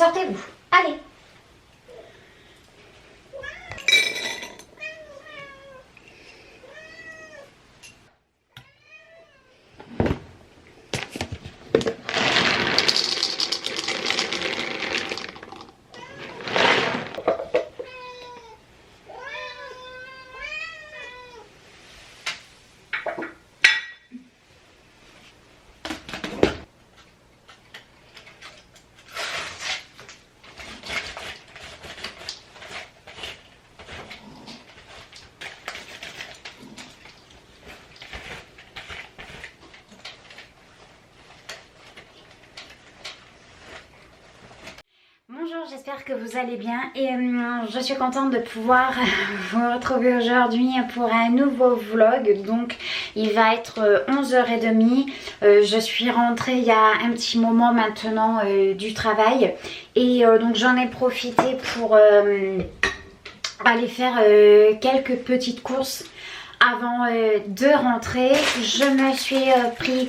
sortez-vous. Allez. Bonjour, j'espère que vous allez bien et je suis contente de pouvoir vous retrouver aujourd'hui pour un nouveau vlog. Donc il va être 11h30, je suis rentrée il y a un petit moment maintenant du travail et donc j'en ai profité pour aller faire quelques petites courses avant de rentrer. Je me suis pris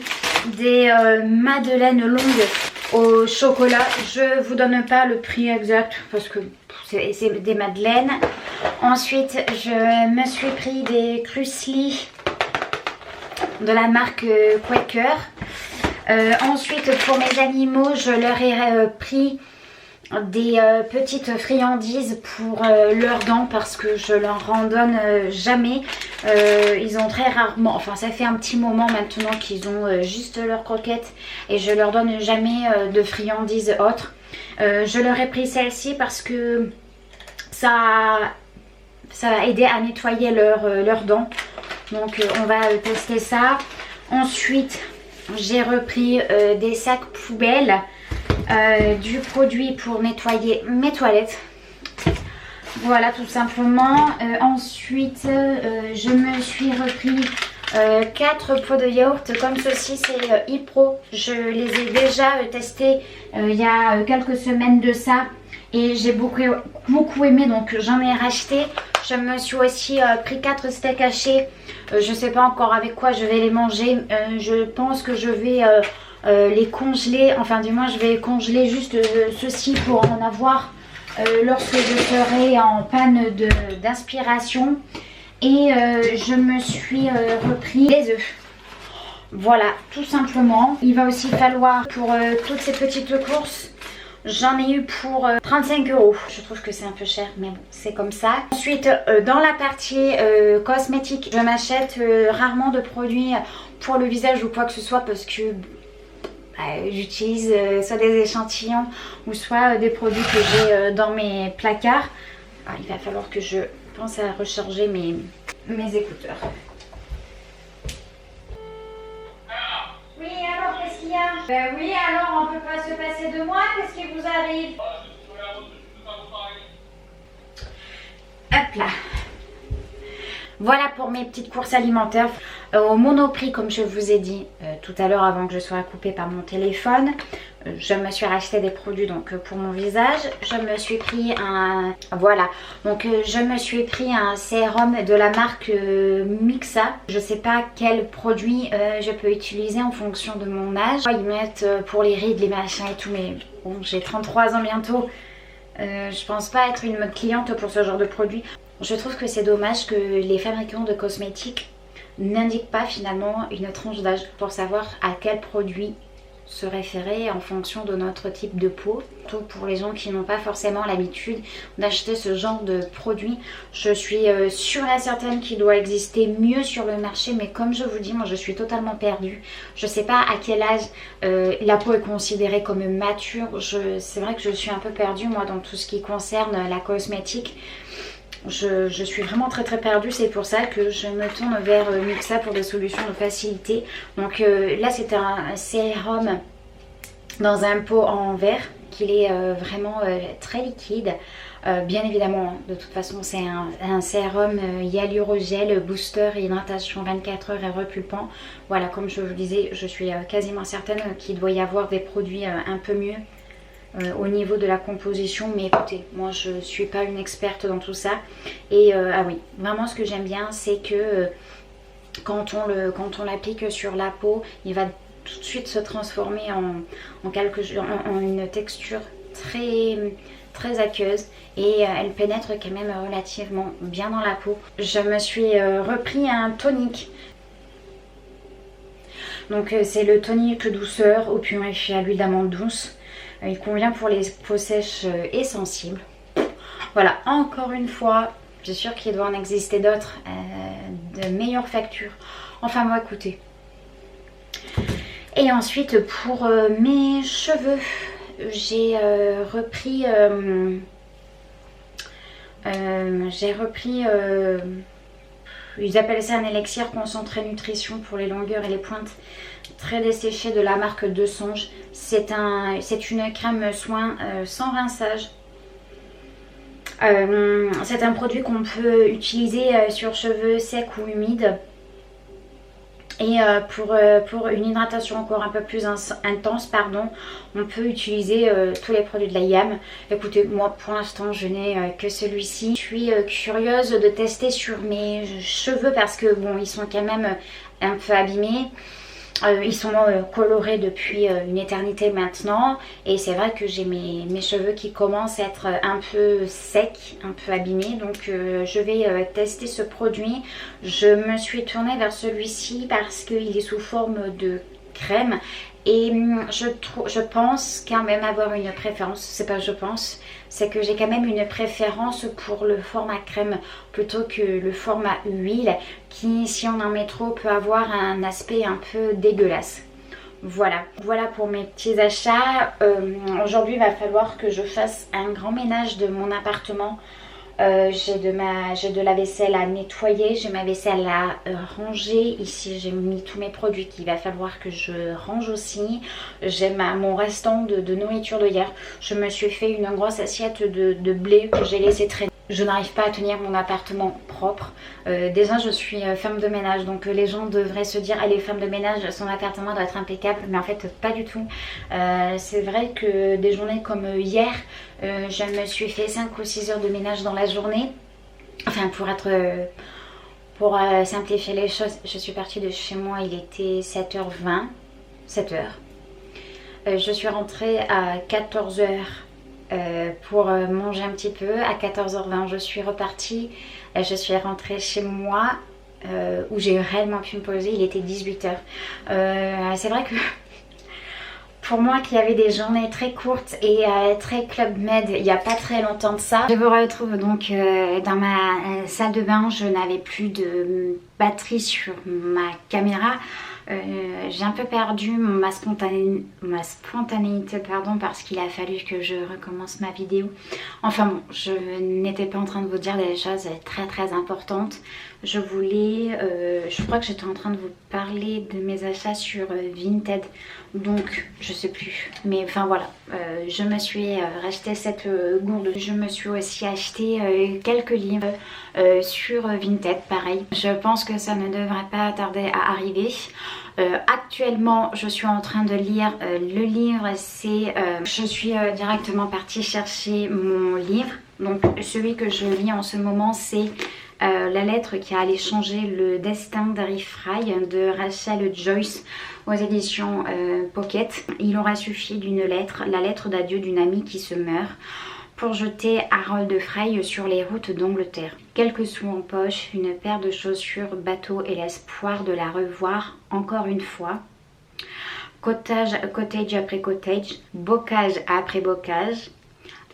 des madeleines longues au chocolat. Je vous donne pas le prix exact parce que c'est des madeleines. Ensuite je me suis pris des Crucely de la marque Quaker. Ensuite pour mes animaux je leur ai pris des petites friandises pour leurs dents parce que je leur en donne jamais. Ils ont très rarement, enfin ça fait un petit moment maintenant qu'ils ont juste leurs croquettes et je leur donne jamais de friandises autres. Je leur ai pris celle-ci parce que ça va aider à nettoyer leurs dents. Donc on va tester ça. Ensuite j'ai repris des sacs poubelles. Du produit pour nettoyer mes toilettes. Voilà tout simplement. Ensuite je me suis repris 4 pots de yaourt comme ceci, c'est Ipro. Je les ai déjà testés il y a quelques semaines de ça et j'ai beaucoup aimé, donc j'en ai racheté. Je me suis aussi pris 4 steaks hachés. Je sais pas encore avec quoi je vais les manger. Je pense que je vais les congeler, enfin du moins je vais congeler juste ceci pour en avoir lorsque je serai en panne d'inspiration. Et je me suis repris les œufs. Voilà tout simplement. Il va aussi falloir pour toutes ces petites courses, j'en ai eu pour 35 €. Je trouve que c'est un peu cher mais bon c'est comme ça. Ensuite dans la partie cosmétique, je m'achète rarement de produits pour le visage ou quoi que ce soit parce que j'utilise soit des échantillons ou soit des produits que j'ai dans mes placards. Alors, il va falloir que je pense à recharger mes écouteurs. Oui alors qu'est-ce qu'il y a? Ben oui alors on peut pas se passer de moi, qu'est-ce qui vous arrive? Hop là. Voilà pour mes petites courses alimentaires au Monoprix, comme je vous ai dit tout à l'heure avant que je sois coupée par mon téléphone. Je me suis racheté des produits donc pour mon visage. Je me suis pris un je me suis pris un sérum de la marque Mixa. Je sais pas quel produit je peux utiliser en fonction de mon âge. Ils mettent pour les rides, les machins et tout, mais bon, j'ai 33 ans bientôt. Je pense pas être une mode cliente pour ce genre de produit. Je trouve que c'est dommage que les fabricants de cosmétiques n'indiquent pas finalement une tranche d'âge pour savoir à quel produit se référer en fonction de notre type de peau. Surtout pour les gens qui n'ont pas forcément l'habitude d'acheter ce genre de produit. Je suis sûre et certaine qu'il doit exister mieux sur le marché, mais comme je vous dis, moi je suis totalement perdue. Je sais pas à quel âge la peau est considérée comme mature. C'est vrai que je suis un peu perdue moi dans tout ce qui concerne la cosmétique. Je suis vraiment très perdue, c'est pour ça que je me tourne vers Mixa pour des solutions de facilité. Donc là c'était un sérum dans un pot en verre qu'il est vraiment très liquide. Bien évidemment, de toute façon c'est un sérum hyalurogel, booster, hydratation 24 heures et repulpant. Voilà, comme je vous disais, je suis quasiment certaine qu'il doit y avoir des produits un peu mieux au niveau de la composition, mais écoutez, moi je suis pas une experte dans tout ça. Et ah oui, vraiment ce que j'aime bien c'est que quand on l'applique sur la peau, il va tout de suite se transformer en une texture très aqueuse et elle pénètre quand même relativement bien dans la peau. Je me suis repris un tonique. Donc c'est le tonique douceur au purée à l'huile d'amande douce. Il convient pour les peaux sèches et sensibles. Voilà, encore une fois, je suis sûre qu'il doit en exister d'autres de meilleure facture. Enfin bon, écoutez. Et ensuite pour mes cheveux, j'ai repris ils appellent ça un élixir concentré nutrition pour les longueurs et les pointes très desséchées de la marque De Songe. C'est une crème soin sans rinçage. C'est un produit qu'on peut utiliser sur cheveux secs ou humides. Et pour une hydratation encore un peu plus intense, on peut utiliser tous les produits de la YAM. Écoutez, moi pour l'instant je n'ai que celui-ci. Je suis curieuse de tester sur mes cheveux parce que bon, ils sont quand même un peu abîmés. Ils sont colorés depuis une éternité maintenant et c'est vrai que j'ai mes cheveux qui commencent à être un peu secs, un peu abîmés, donc je vais tester ce produit. Je me suis tournée vers celui-ci parce qu'il est sous forme de crème et je pense quand même avoir une préférence, c'est pas je pense, c'est que j'ai quand même une préférence pour le format crème plutôt que le format huile qui, si on en met trop, peut avoir un aspect un peu dégueulasse. Voilà pour mes petits achats. Aujourd'hui il va falloir que je fasse un grand ménage de mon appartement. J'ai de la vaisselle à nettoyer, j'ai ma vaisselle à ranger. Ici j'ai mis tous mes produits qu'il va falloir que je range aussi. J'ai mon restant de nourriture de hier. Je me suis fait une grosse assiette de blé que j'ai laissé traîner. Je n'arrive pas à tenir mon appartement propre. Déjà je suis femme de ménage, donc les gens devraient se dire elle est femme de ménage, son appartement doit être impeccable, mais en fait pas du tout. C'est vrai que des journées comme hier, je me suis fait 5 ou 6 heures de ménage dans la journée. Enfin pour simplifier les choses, je suis partie de chez moi, il était 7h20, 7h. Je suis rentrée à 14h. Pour manger un petit peu. À 14h20 je suis repartie, je suis rentrée chez moi où j'ai réellement pu me poser, il était 18h. C'est vrai que pour moi qui avait des journées très courtes et très Club Med il n'y a pas très longtemps de ça, je vous retrouve donc dans ma salle de bain. Je n'avais plus de batterie sur ma caméra. J'ai un peu perdu ma spontanéité parce qu'il a fallu que je recommence ma vidéo. Enfin bon, je n'étais pas en train de vous dire des choses très importantes. Je crois que j'étais en train de vous parler de mes achats sur Vinted, donc je sais plus, mais enfin voilà, je me suis racheté cette gourde. Je me suis aussi acheté quelques livres sur Vinted, pareil. Je pense que ça ne devrait pas tarder à arriver. Actuellement je suis en train de lire le livre, je suis directement partie chercher mon livre. Donc celui que je lis en ce moment c'est La lettre qui allait changer le destin d'Harry Fry de Rachel Joyce aux éditions Pocket. Il aura suffi d'une lettre, la lettre d'adieu d'une amie qui se meurt, pour jeter Harold Frey sur les routes d'Angleterre. Quelques sous en poche, une paire de chaussures bateau et l'espoir de la revoir encore une fois. Cottage après cottage, bocage après bocage.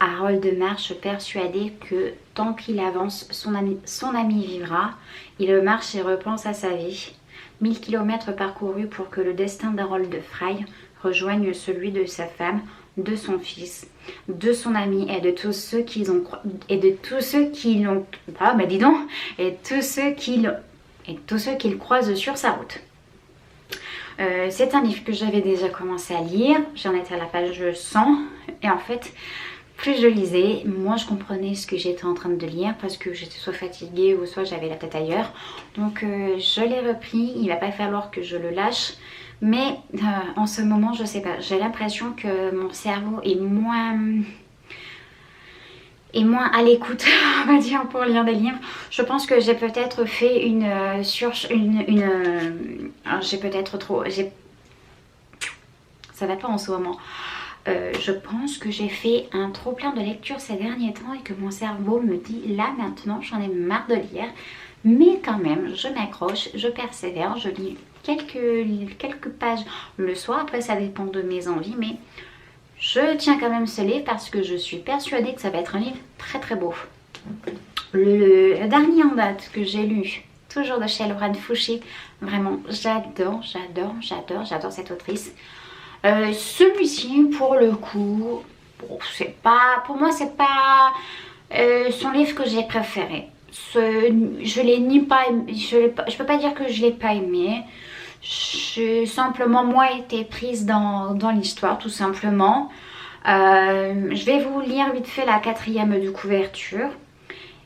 Harold marche persuadé que tant qu'il avance, son ami vivra. Il marche et repense à sa vie. 1000 km parcourus pour que le destin d'Harold Frey rejoigne celui de sa femme, de son fils, de son ami et de tous ceux qui l'ont croisent sur sa route. C'est un livre que j'avais déjà commencé à lire, j'en étais à la page 100 et en fait plus je lisais, moins je comprenais ce que j'étais en train de lire parce que j'étais soit fatiguée ou soit j'avais la tête ailleurs. Donc je l'ai repris, il va pas falloir que je le lâche. Mais en ce moment, je sais pas, j'ai l'impression que mon cerveau est moins à l'écoute, on va dire, pour lire des livres. Je pense que j'ai peut-être fait ça va pas en ce moment. je pense que j'ai fait un trop plein de lecture ces derniers temps et que mon cerveau me dit là maintenant j'en ai marre de lire. Mais quand même, je m'accroche, je persévère, je lis quelques pages le soir. Après ça dépend de mes envies, mais je tiens quand même ce livre parce que je suis persuadée que ça va être un livre très très beau. Le dernier en date que j'ai lu, toujours de chez Lorraine Fouché, vraiment j'adore cette autrice. Celui-ci pour le coup, bon, c'est pas, pour moi c'est pas son livre que j'ai préféré. Je l'ai ni pas aimé, je peux pas dire que je l'ai pas aimé. J'ai simplement moi été prise dans l'histoire tout simplement. Je vais vous lire vite fait la 4e de couverture.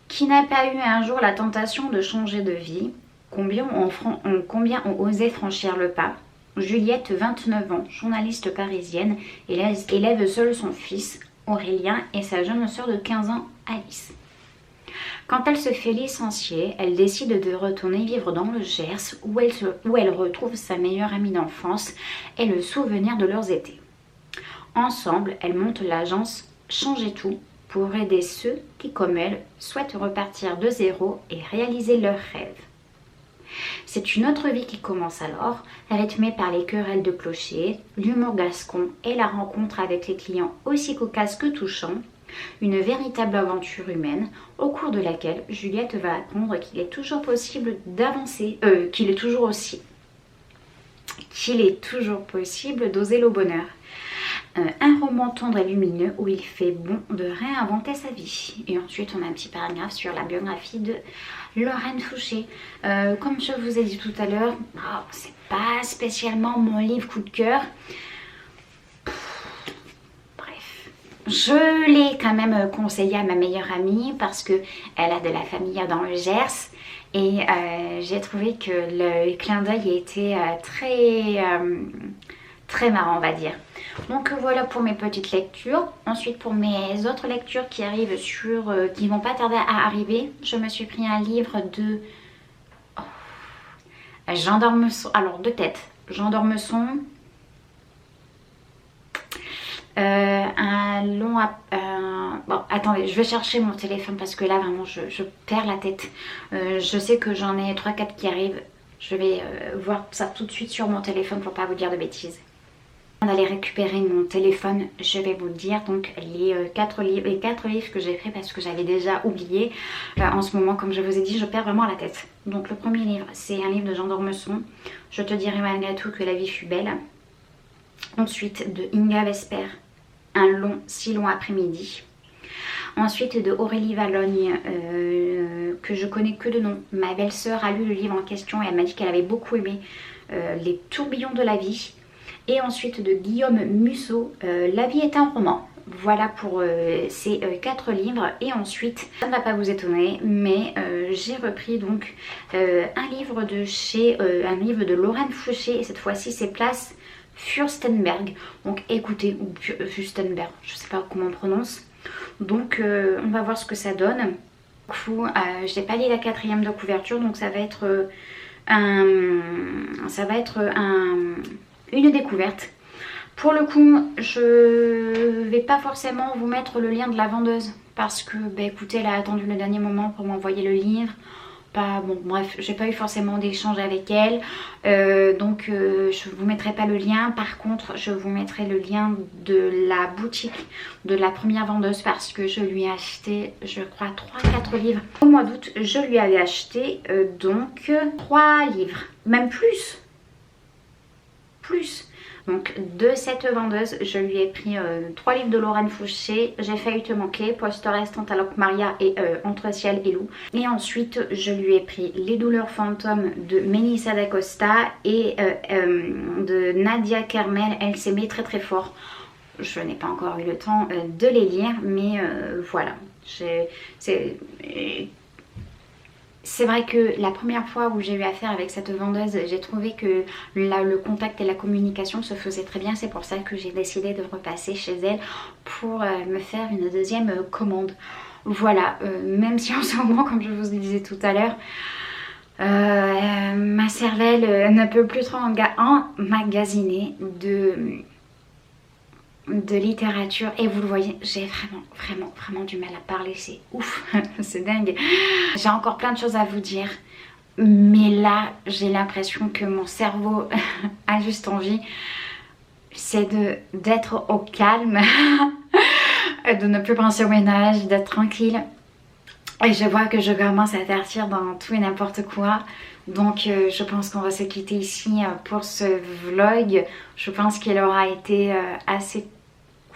Qui n'a pas eu un jour la tentation de changer de vie? Combien ont osé franchir le pas? Juliette, 29 ans, journaliste parisienne, élève seule son fils, Aurélien, et sa jeune sœur de 15 ans, Alice. Quand elle se fait licencier, elle décide de retourner vivre dans le Gers, où elle retrouve sa meilleure amie d'enfance et le souvenir de leurs étés. Ensemble, elles montent l'agence Changer Tout pour aider ceux qui, comme elle, souhaitent repartir de zéro et réaliser leurs rêves. C'est une autre vie qui commence alors, rythmée par les querelles de clochers, l'humour gascon et la rencontre avec les clients aussi cocasses que touchants. Une véritable aventure humaine au cours de laquelle Juliette va apprendre qu'il est toujours possible d'avancer, qu'il est toujours possible d'oser le bonheur. Un roman tendre et lumineux où il fait bon de réinventer sa vie. Et ensuite on a un petit paragraphe sur la biographie de Lorraine Fouché. Comme je vous ai dit tout à l'heure, c'est pas spécialement mon livre coup de cœur. Je l'ai quand même conseillé à ma meilleure amie parce que elle a de la famille dans le Gers et j'ai trouvé que le clin d'œil était très marrant, on va dire. Donc voilà pour mes petites lectures. Ensuite pour mes autres lectures qui arrivent qui vont pas tarder à arriver, je me suis pris un livre de Jean d'Ormesson, alors de tête, Jean d'Ormesson. Bon, attendez, je vais chercher mon téléphone parce que là vraiment je perds la tête. Je sais que j'en ai 3-4 qui arrivent. Je vais voir ça tout de suite sur mon téléphone pour pas vous dire de bêtises. Avant d'aller récupérer mon téléphone, je vais vous dire donc les 4 livres que j'ai pris parce que j'avais déjà oublié. En ce moment, comme je vous ai dit, je perds vraiment la tête. Donc le premier livre, c'est un livre de Jean d'Ormesson. Je te dirai malgré tout que la vie fut belle. Ensuite de Inga Vesper, Un si long après-midi. Ensuite de Aurélie Vallogne, que je connais que de nom. Ma belle-sœur a lu le livre en question et elle m'a dit qu'elle avait beaucoup aimé Les tourbillons de la vie. Et ensuite de Guillaume Musso, La vie est un roman. Voilà pour ces 4 livres. Et ensuite, ça ne va pas vous étonner, mais j'ai repris donc un livre de Lorraine Fouché. Et cette fois-ci, c'est Place Fürstenberg. Donc écoutez, ou Fürstenberg, je ne sais pas comment on prononce. Donc on va voir ce que ça donne. Du coup, je n'ai pas lu la 4e de couverture, donc ça va être une découverte. Pour le coup, je vais pas forcément vous mettre le lien de la vendeuse parce que écoutez, elle a attendu le dernier moment pour m'envoyer le livre. Bon, bref, j'ai pas eu forcément d'échange avec elle, donc je vous mettrai pas le lien. Par contre, je vous mettrai le lien de la boutique de la première vendeuse parce que je lui ai acheté, je crois, 3-4 livres. Au mois d'août, je lui avais acheté donc 3 livres, même plus. Donc de cette vendeuse, je lui ai pris 3 livres de Lorraine Fouché, J'ai failli te manquer, Poste restante à Maria et Entre ciel et loup. Et ensuite, je lui ai pris Les douleurs fantômes de Melissa d'Acosta et de Nadia Kermel, Elle s'aimait très très fort. Je n'ai pas encore eu le temps de les lire, mais voilà. C'est vrai que la première fois où j'ai eu affaire avec cette vendeuse, j'ai trouvé que le contact et la communication se faisaient très bien. C'est pour ça que j'ai décidé de repasser chez elle pour me faire une deuxième commande. Voilà, même si en ce moment, comme je vous le disais tout à l'heure, ma cervelle ne peut plus trop emmagasiner de littérature et vous le voyez, j'ai vraiment du mal à parler, c'est ouf, c'est dingue. J'ai encore plein de choses à vous dire, mais là j'ai l'impression que mon cerveau a juste envie, c'est d'être au calme, de ne plus penser au ménage, d'être tranquille. Et je vois que je commence à partir dans tout et n'importe quoi. Donc je pense qu'on va se quitter ici pour ce vlog. Je pense qu'il aura été assez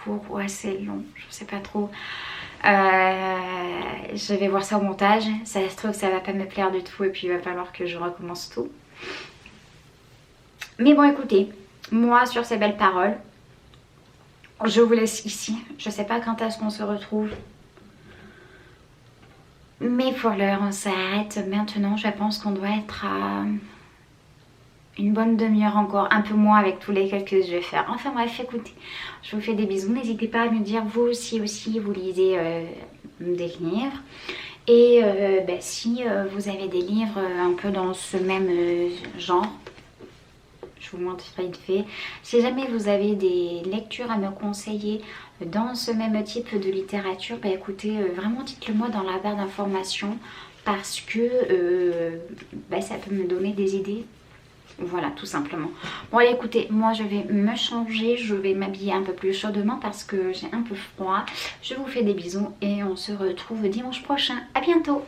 court ou assez long, je sais pas trop. Je vais voir ça au montage. Ça se trouve ça va pas me plaire du tout et puis il va falloir que je recommence tout. Mais bon écoutez, moi sur ces belles paroles, je vous laisse ici. Je sais pas quand est-ce qu'on se retrouve. Mais pour l'heure on s'arrête maintenant. Je pense qu'on doit être à une bonne demi-heure encore, un peu moins avec tous les calculs que je vais faire. Enfin bref, écoutez, je vous fais des bisous. N'hésitez pas à me dire vous aussi vous lisez des livres. Et si vous avez des livres un peu dans ce même genre, je vous montre vite fait. Si jamais vous avez des lectures à me conseiller dans ce même type de littérature, bah écoutez, vraiment dites-le moi dans la barre d'informations parce que ça peut me donner des idées. Voilà, tout simplement. Bon allez écoutez, moi je vais me changer, je vais m'habiller un peu plus chaudement parce que j'ai un peu froid. Je vous fais des bisous et on se retrouve dimanche prochain. À bientôt!